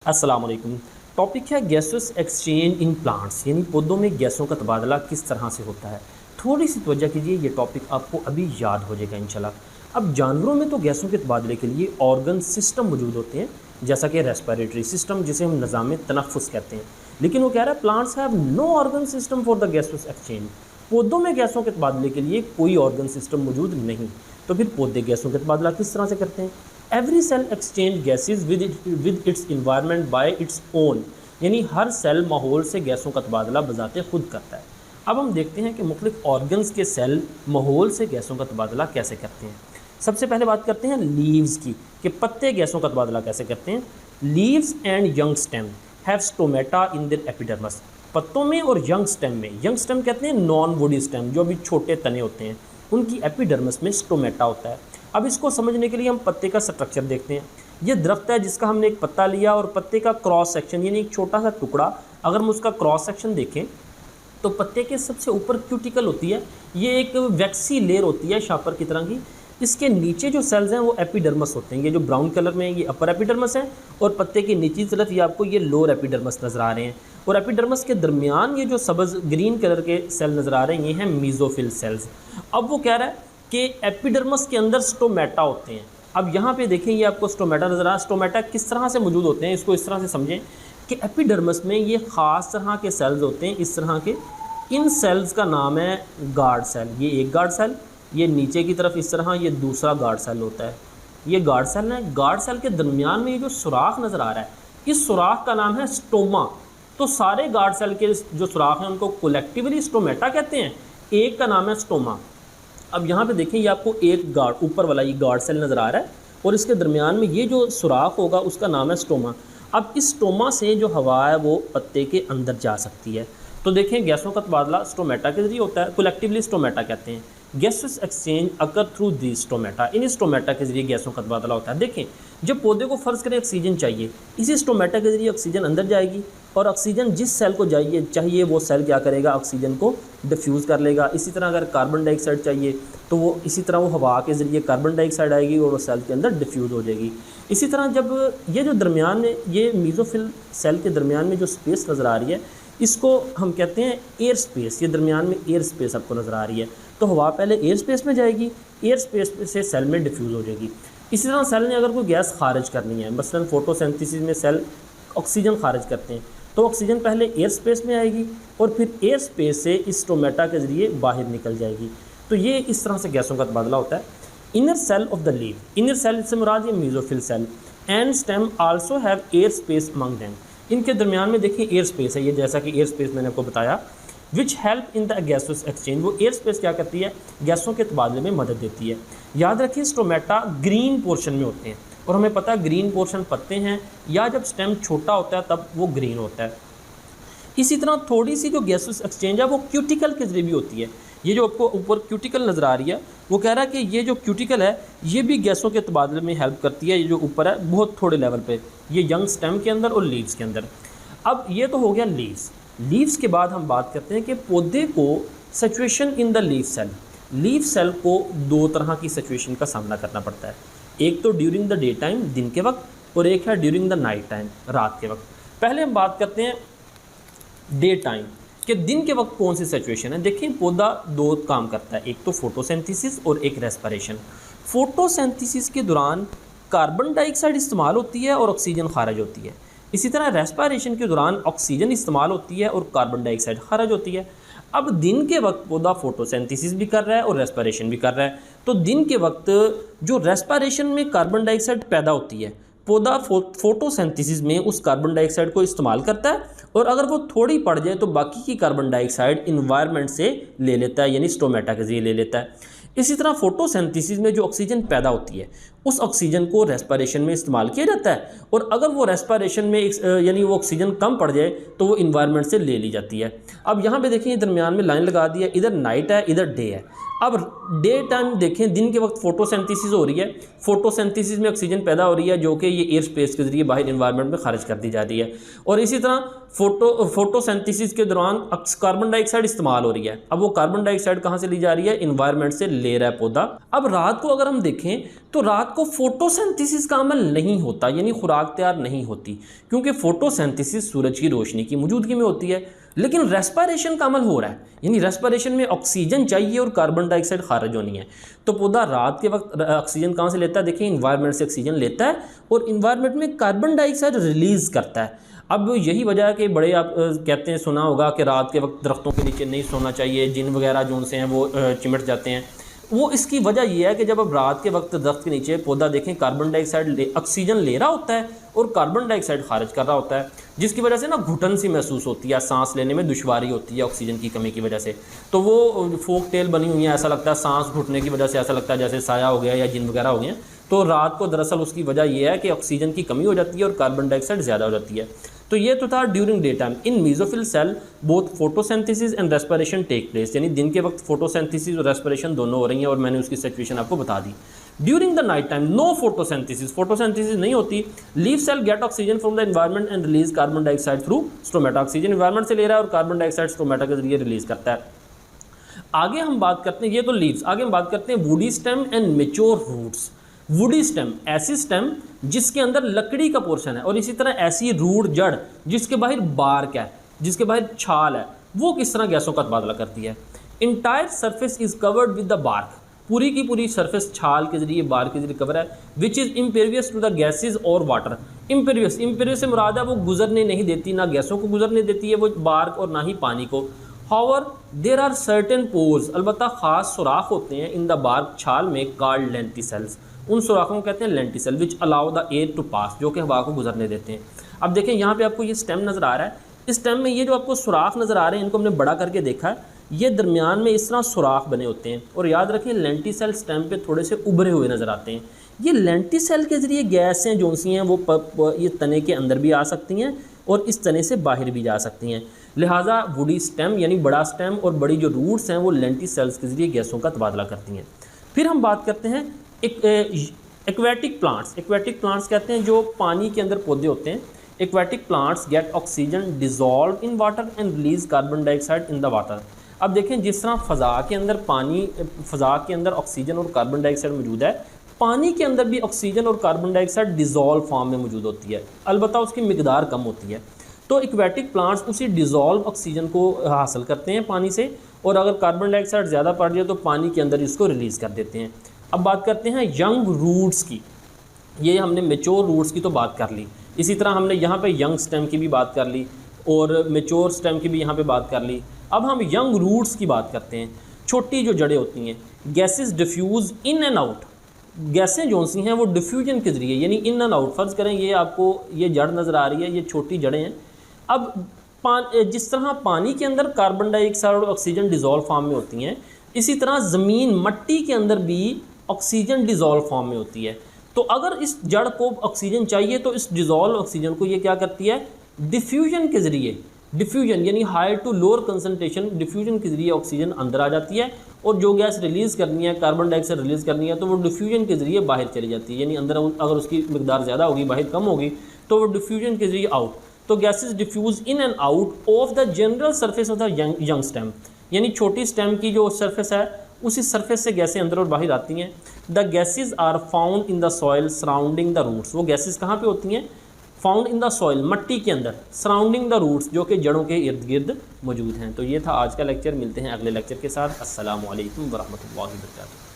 अस्सलाम वालेकुम। टॉपिक है गैसेस एक्सचेंज इन प्लांट्स, यानी पौधों में गैसों का तबादला किस तरह से होता है। थोड़ी सी तवज्जो कीजिए, ये टॉपिक आपको अभी याद हो जाएगा इंशाल्लाह। अब जानवरों में तो गैसों के तबादले के लिए ऑर्गन सिस्टम मौजूद होते हैं, जैसा कि रेस्पिरेटरी सिस्टम जिसे हम निज़ाम तनफ़ुस कहते हैं। लेकिन वो कह रहा है plants have no organ system for the gases exchange. पौधों में गैसों के तबादले के लिए कोई ऑर्गन सिस्टम मौजूद नहीं। तो फिर पौधे गैसों का तबादला किस तरह से करते हैं। Every sale exchange gases with its environment bye its own, यानी हर सेल माहौल से गैसों का तबादला बजाते खुद करता है। अब हम देखते हैं कि मुख्तलिफ ऑर्गन्स के सेल माहौल से गैसों का तबादला कैसे करते हैं। सबसे पहले बात करते हैं लीव्स की, कि पत्ते गैसों का तबादला कैसे करते हैं। Leaves and young stem have stomata in their epidermis. पत्तों में और यंग स्टेम में, यंग स्टेम कहते हैं नॉन वुडी स्टेम, जो अभी छोटे तने होते हैं, उनकी एपिडर्मिस में स्टोमेटा होता है। अब इसको समझने के लिए हम पत्ते का स्ट्रक्चर देखते हैं। ये दरख्त है जिसका हमने एक पत्ता लिया और पत्ते का क्रॉस सेक्शन यानी एक छोटा सा टुकड़ा, अगर हम उसका क्रॉस सेक्शन देखें तो पत्ते के सबसे ऊपर क्यूटिकल होती है, ये एक वैक्सी लेयर होती है शापर की तरह की। इसके नीचे जो सेल्स हैं वो एपिडर्मस होते हैं, ये जो ब्राउन कलर में है ये अपर एपिडर्मस है, और पत्ते की नीचे तरफ ये आपको ये लोअर एपिडर्मस नज़र आ रहे हैं। और एपिडर्मस के दरमियान ये जो सब्ज़ ग्रीन कलर के सेल नज़र आ रहे हैं ये हैं मीज़ोफिल सेल्स। अब वो कह रहा है कि एपिडर्मस के अंदर स्टोमेटा होते हैं। अब यहाँ पे देखें ये आपको स्टोमेटा नज़र आ रहा है। स्टोमेटा किस तरह से मौजूद होते हैं, इसको इस तरह से समझें कि एपिडर्मस में ये ख़ास तरह के सेल्स होते हैं, इस तरह के। इन सेल्स का नाम है गार्ड सेल। ये एक गार्ड सेल, ये नीचे की तरफ इस तरह ये दूसरा गार्ड सेल होता है, ये गार्ड सेल है। गार्ड सेल के दरमियान में ये जो सुराख नज़र आ रहा है, इस सुराख का नाम है स्टोमा। तो सारे गार्ड सेल के जो सुराख हैं उनको कलेक्टिवली स्टोमेटा कहते हैं, एक का नाम है स्टोमा। अब यहाँ पे देखें ये आपको एक गार्ड ऊपर वाला ये गार्ड सेल नज़र आ रहा है, और इसके दरमियान में ये जो सुराख होगा उसका नाम है स्टोमा। अब इस स्टोमा से जो हवा है वो पत्ते के अंदर जा सकती है। तो देखें गैसों का तबादला स्टोमेटा के जरिए होता है, कलेक्टिवली स्टोमेटा कहते हैं। Gases exchange occur through the stomata, in stomata के जरिए गैसों का तबादला होता है। देखें जब पौधे को फ़र्ज़ करें ऑक्सीजन चाहिए, इसी स्टोमेटा के जरिए ऑक्सीजन अंदर जाएगी, और ऑक्सीजन जिस सेल को चाहिए वो सेल क्या करेगा, ऑक्सीजन को डिफ्यूज़ कर लेगा। इसी तरह अगर कार्बन डाइऑक्साइड चाहिए तो वो इसी तरह वो हवा के ज़रिए कार्बन डाइऑक्साइड आएगी और वो सेल के अंदर डिफ्यूज़ हो जाएगी। इसी तरह जब ये जो दरमियान में ये मीज़ोफिल सेल के दरमियान में जो स्पेस नज़र आ रही है इसको हम कहते हैं एयर स्पेस। ये दरमियान में एयर स्पेस आपको नज़र आ रही है, तो हवा पहले एयर स्पेस में जाएगी, एयर स्पेस से सेल में डिफ्यूज़ हो जाएगी। इसी तरह सेल ने अगर कोई गैस खारिज करनी है, मसलन फोटोसिंथेसिस में सेल ऑक्सीजन खारिज करते हैं, तो ऑक्सीजन पहले एयर स्पेस में आएगी और फिर एयर स्पेस से इस स्टोमेटा के ज़रिए बाहर निकल जाएगी। तो ये इस तरह से गैसों का तबादला होता है। Inner cell of the leave, inner cell से मुराद ये mesophyll cell and stem also have air space among them. इनके दरमियान में देखिए एयर स्पेस है, ये जैसा कि एयर स्पेस मैंने आपको बताया, which help in the gases exchange. वो एयर स्पेस क्या करती है, गैसों के तबादले में मदद देती है। याद रखिए स्टोमेटा ग्रीन पोर्शन में होते हैं, और हमें पता है ग्रीन पोर्शन पत्ते हैं, या जब स्टेम छोटा होता है तब वो ग्रीन होता है। इसी तरह थोड़ी सी जो गैसेस एक्सचेंज है वो क्यूटिकल के जरिए भी होती है। ये जो आपको ऊपर क्यूटिकल नज़र आ रही है वो कह रहा है कि ये जो क्यूटिकल है ये भी गैसों के तबादले में हेल्प करती है। ये जो ऊपर है बहुत थोड़े लेवल पे, ये यंग स्टेम के अंदर और लीव्स के अंदर। अब ये तो हो गया लीव्स। लीव्स के बाद हम बात करते हैं कि पौधे को situation in the leaf cell. Leaf cell को दो तरह की सिचुएशन का सामना करना पड़ता है, एक तो ड्यूरिंग द डे टाइम दिन के वक्त, और एक है ड्यूरिंग द नाइट टाइम रात के वक्त। पहले हम बात करते हैं डे टाइम कि दिन के वक्त कौन सी सिचुएशन है। देखिए पौधा दो काम करता है, एक तो फोटोसिंथेसिस और एक रेस्पिरेशन। फोटोसिंथेसिस के दौरान कार्बन डाइऑक्साइड इस्तेमाल होती है और ऑक्सीजन खारिज होती है। इसी तरह रेस्पिरेशन के दौरान ऑक्सीजन इस्तेमाल होती है और कार्बन डाइऑक्साइड खारिज होती है। अब दिन के वक्त पौधा फोटोसिंथेसिस भी कर रहा है और रेस्पिरेशन भी कर रहा है। तो दिन के वक्त जो रेस्पिरेशन में कार्बन डाइऑक्साइड पैदा होती है, पौधा फोटोसिंथेसिस में उस कार्बन डाइऑक्साइड को इस्तेमाल करता है, और अगर वो थोड़ी पड़ जाए तो बाकी की कार्बन डाइऑक्साइड इन्वायरमेंट से ले लेता है, यानी स्टोमेटा के जरिए ले लेता है। इसी तरह फोटोसिंथेसिस में जो ऑक्सीजन पैदा होती है उस ऑक्सीजन को रेस्पिरेशन में इस्तेमाल किया जाता है, और अगर वो रेस्पिरेशन में यानी वो ऑक्सीजन कम पड़ जाए तो वो इन्वायरमेंट से ले ली जाती है। अब यहाँ पे देखें दरमियान में लाइन लगा दी है, इधर नाइट है इधर डे है। अब डे टाइम देखें, दिन के वक्त फोटोसिंथेसिस हो रही है, फोटोसिंथेसिस में ऑक्सीजन पैदा हो रही है जो कि ये एयर स्पेस के जरिए बाहर इन्वायरमेंट में खारिज कर दी जाती है, और इसी तरह फोटोसिंथेसिस के दौरान कार्बन डाइऑक्साइड इस्तेमाल हो रही है। अब वो कार्बन डाइऑक्साइड कहाँ से ली जा रही है, इन्वायरमेंट से ले रहा है पौधा। अब रात को अगर हम देखें तो रात रात को फोटोसिंथेसिस का अमल नहीं होता, यानी खुराक तैयार नहीं होती, क्योंकि फोटोसिंथेसिस सूरज की रोशनी की मौजूदगी में होती है। लेकिन रेस्पिरेशन का अमल हो रहा है, यानी रेस्पिरेशन में ऑक्सीजन चाहिए और कार्बन डाइऑक्साइड खारिज होनी है। तो पौधा रात के वक्त ऑक्सीजन कहाँ से लेता है? देखिए इन्वायरमेंट से ऑक्सीजन लेता है और इन्वायरमेंट में कार्बन डाइऑक्साइड रिलीज़ करता है। अब यही वजह है कि बड़े आप कहते हैं, सुना होगा कि रात के वक्त दरख्तों के नीचे नहीं सोना चाहिए, जिन वगैरह जो उनसे हैं वो चिमट जाते हैं। वो इसकी वजह ये है कि जब आप रात के वक्त दरख्त के नीचे पौधा देखें, कार्बन डाइऑक्साइड ऑक्सीजन ले रहा होता है और कार्बन डाइऑक्साइड खारिज कर रहा होता है, जिसकी वजह से ना घुटन सी महसूस होती है, सांस लेने में दुश्वारी होती है ऑक्सीजन की कमी की वजह से। तो वो फोक टेल बनी हुई है, ऐसा लगता है सांस घुटने की वजह से ऐसा लगता है जैसे साया हो गया या जिन वगैरह हो गए। तो रात को दरअसल उसकी वजह यह है कि ऑक्सीजन की कमी हो जाती है और कार्बन डाइऑक्साइड ज़्यादा हो जाती है। तो ये तो था during day time. In mesophyll cell both photosynthesis and respiration take place, यानी दिन के वक्त फोटोसिंथेसिस और रेस्पिरेशन दोनों हो रही हैं और मैंने उसकी सिचुएशन आपको बता दी। During the night time no photosynthesis, photosynthesis नहीं होती। Leaf cell get oxygen from the environment and release carbon dioxide through stomata, oxygen environment से ले रहा है और कार्बन डाइऑक्साइड स्टोमेटा के जरिए रिलीज करता है। आगे हम बात करते हैं, ये तो लीव्स, आगे हम बात करते हैं woody stem and mature roots. Woody stem ऐसी स्टेम जिसके अंदर लकड़ी का पोर्शन है और इसी तरह ऐसी रूट जड़ जिसके बाहर बार्क है, जिसके बाहर छाल है, वो किस तरह गैसों का तबादला करती है। Entire surface is covered with the bark, पूरी की पूरी सरफेस छाल के जरिए बार्क के जरिए कवर है, which is impervious to the gases और वाटर। इम्पेरियस से मुराद है वो गुजरने नहीं देती, ना गैसों को गुजरने देती है वो बार्क और ना ही पानी को। However there are certain pores, अलबत्ता ख़ास सुराख होते हैं इन द बार्क छाल में, कॉल्ड लेंटिसेल्स, उन सुराखों को कहते हैं lenticel, which allow the air to pass, जो कि हवा को गुजरने देते हैं। अब देखें यहाँ पे आपको ये स्टेम नज़र आ रहा है, इस स्टेम में ये जो आपको सुराख नज़र आ रहे हैं इनको हमने बड़ा करके देखा है, ये दरमियान में इस तरह सुराख बने होते हैं। और याद रखें लेंटिसेल स्टेम पे थोड़े से उभरे हुए नज़र आते हैं। ये लेंटिसेल के ज़रिए गैसें जो सी हैं वो ये तने के अंदर भी आ सकती हैं और इस तने से बाहर भी जा सकती हैं। लिहाजा वुडी स्टेम यानी बड़ा स्टेम और बड़ी जो रूट्स हैं वो लेंटिसेल्स के ज़रिए गैसों का तबादला करती हैं। फिर हम बात करते हैं एक्वेटिक प्लांट्स। एक्वेटिक प्लांट्स कहते हैं जो पानी के अंदर पौधे होते हैं। Aquatic plants gate oxygen dissolve in water and release carbon dioxide in the water. अब देखें जिस तरह फ़ज़ा के अंदर ऑक्सीजन और कार्बन डाइऑक्साइड मौजूद है, पानी के अंदर भी ऑक्सीजन और कार्बन डाइऑक्साइड डिजॉल्व फॉर्म में मौजूद होती है, अलबत्ता उसकी मिकदार कम होती है। तो एक्वेटिक प्लांट्स उसी डिजॉल्व ऑक्सीजन को हासिल करते हैं पानी से, और अगर कार्बन डाइऑक्साइड ज़्यादा पड़ जाए तो पानी के अंदर इसको रिलीज़ कर देते हैं। अब बात करते हैं यंग रूट्स की। ये हमने मेच्योर रूट्स की तो बात कर ली, इसी तरह हमने यहाँ पे यंग स्टेम की भी बात कर ली और मेच्योर स्टेम की भी यहाँ पे बात कर ली। अब हम यंग रूट्स की बात करते हैं। छोटी जो जड़ें होती हैं, gases diffuse in and out, गैसें जो सी हैं वो डिफ्यूजन के ज़रिए यानी इन एंड आउट। फ़र्ज़ करें ये आपको ये जड़ नज़र आ रही है, ये छोटी जड़ें हैं। अब जिस तरह पानी के अंदर कार्बन डाइऑक्साइड और ऑक्सीजन डिज़ोल्व फॉर्म में होती हैं, इसी तरह ज़मीन मट्टी के अंदर भी ऑक्सीजन डिज़ोल्व फॉर्म में होती है। तो अगर इस जड़ को ऑक्सीजन चाहिए तो इस डिज़ोल्व ऑक्सीजन को ये क्या करती है, डिफ्यूजन के ज़रिए, डिफ्यूजन यानी high to lower concentration, diffusion के ज़रिए ऑक्सीजन अंदर आ जाती है और जो गैस रिलीज़ करनी है, कार्बन डाइऑक्साइड रिलीज़ करनी है, तो वो डिफ्यूजन के ज़रिए बाहर चली जाती है। यानी अंदर अगर उसकी मिकदार ज़्यादा होगी, बाहर कम होगी, तो वो डिफ्यूजन के ज़रिए आउट। तो gases diffuse in and out of the general surface of the young stem, यानी छोटी स्टेम की जो सरफेस है उसी सरफेस से गैसें अंदर और बाहर आती हैं। The gases are found in the soil surrounding the roots, वो गैसेज कहाँ पे होती हैं, फाउंड इन द सॉइल, मट्टी के अंदर, सराउंडिंग द रूट्स, जो कि जड़ों के इर्द गिर्द मौजूद हैं। तो ये था आज का लेक्चर, मिलते हैं अगले लेक्चर के साथ। अस्सलामु अलैकुम वरहमतुल्लाहि वबरकातुहू।